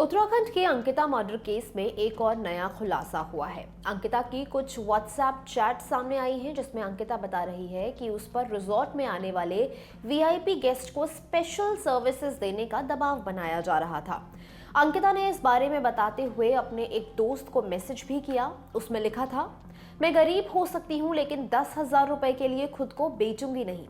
उत्तराखंड के Ankita murder case में एक और नया खुलासा हुआ है। अंकिता की कुछ व्हाट्सएप चैट सामने आई हैं जिसमें अंकिता बता रही है कि उस पर रिजॉर्ट में आने वाले वीआईपी गेस्ट को स्पेशल सर्विसेज देने का दबाव बनाया जा रहा था। अंकिता ने इस बारे में बताते हुए अपने एक दोस्त को मैसेज भी किया। उसमें लिखा था, मैं गरीब हो सकती हूँ लेकिन 10,000 रुपए के लिए खुद को बेचूंगी नहीं।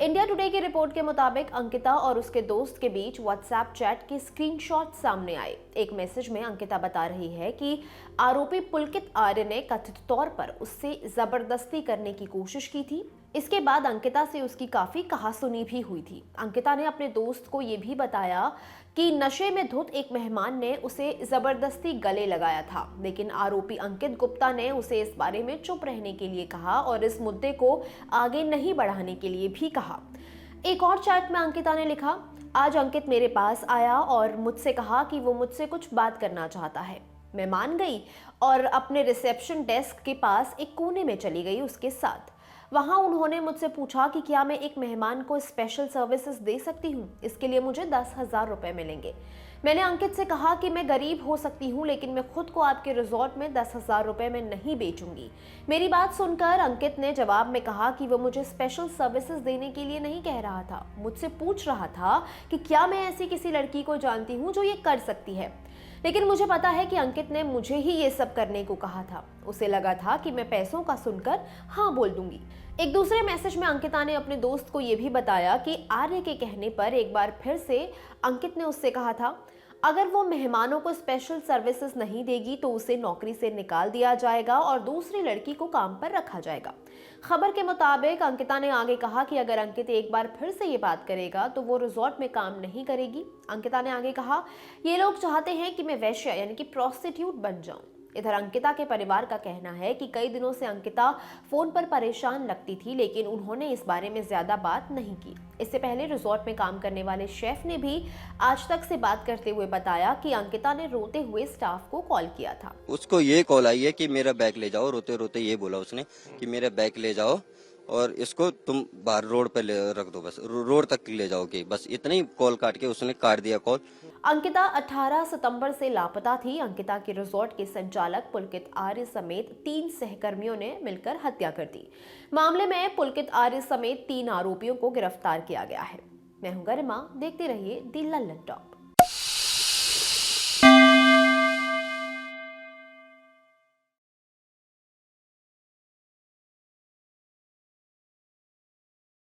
इंडिया टुडे की रिपोर्ट के मुताबिक अंकिता और उसके दोस्त के बीच व्हाट्सएप चैट के स्क्रीनशॉट सामने आए। एक मैसेज में अंकिता बता रही है कि आरोपी पुलकित आर्य ने कथित तौर पर उससे जबरदस्ती करने की कोशिश की थी। इसके बाद अंकिता से उसकी काफी कहासुनी भी हुई थी। अंकिता ने अपने दोस्त को यह भी बताया कि नशे में धुत एक मेहमान ने उसे जबरदस्ती गले लगाया था, लेकिन आरोपी अंकित गुप्ता ने उसे इस बारे में चुप रहने के लिए कहा और इस मुद्दे को आगे नहीं बढ़ाने के लिए भी कहा। एक और चैट में अंकिता ने लिखा, आज अंकित मेरे पास आया और मुझसे कहा कि वो मुझसे कुछ बात करना चाहता है। मैं मान गई और अपने रिसेप्शन डेस्क के पास एक कोने में चली गई उसके साथ। वहां उन्होंने मुझसे पूछा कि क्या मैं एक मेहमान को स्पेशल सर्विसेज दे सकती हूँ, इसके लिए मुझे 10,000 रुपए मिलेंगे। मैंने अंकित से कहा कि मैं गरीब हो सकती हूँ लेकिन मैं खुद को आपके रिजॉर्ट में 10,000 रुपए में नहीं बेचूंगी। मेरी बात सुनकर अंकित ने जवाब में कहा कि वो मुझे स्पेशल सर्विसेज देने के लिए नहीं कह रहा था, मुझसे पूछ रहा था कि क्या मैं ऐसी किसी लड़की को जानती हूँ जो ये कर सकती है। लेकिन मुझे पता है कि अंकित ने मुझे ही ये सब करने को कहा था। उसे लगा था कि मैं पैसों का सुनकर हाँ बोल दूंगी। एक दूसरे मैसेज में अंकिता ने अपने दोस्त को यह भी बताया कि आर्य के कहने पर एक बार फिर से अंकित ने उससे कहा था, अगर वो मेहमानों को स्पेशल सर्विसेज नहीं देगी तो उसे नौकरी से निकाल दिया जाएगा और दूसरी लड़की को काम पर रखा जाएगा। खबर के मुताबिक अंकिता ने आगे कहा कि अगर अंकित एक बार फिर से ये बात करेगा तो वो रिजॉर्ट में काम नहीं करेगी। अंकिता ने आगे कहा, ये लोग चाहते हैं कि मैं वेश्या यानी कि प्रोस्टिट्यूट बन जाऊं। इधर अंकिता के परिवार का कहना है कि कई दिनों से अंकिता फोन पर परेशान लगती थी लेकिन उन्होंने इस बारे में ज्यादा बात नहीं की। इससे पहले रिजॉर्ट में काम करने वाले शेफ ने भी आज तक से बात करते हुए बताया कि अंकिता ने रोते हुए स्टाफ को कॉल किया था। उसको ये कॉल आई है कि मेरा बैग ले जाओ, रोते रोते ये बोला उसने कि मेरा बैग ले जाओ और इसको तुम बाहर रोड पे रख दो, बस रोड तक ले जाओगे, बस इतना ही कॉल काट के उसने काट दिया कॉल। अंकिता 18 सितंबर से लापता थी। अंकिता के रिजॉर्ट के संचालक पुलकित आर्य समेत 3 सहकर्मियों ने मिलकर हत्या कर दी। मामले में पुलकित आर्य समेत 3 आरोपियों को गिरफ्तार किया गया है। मैं हूं गरिमा, देखते रहिए दी लल्लन टॉक।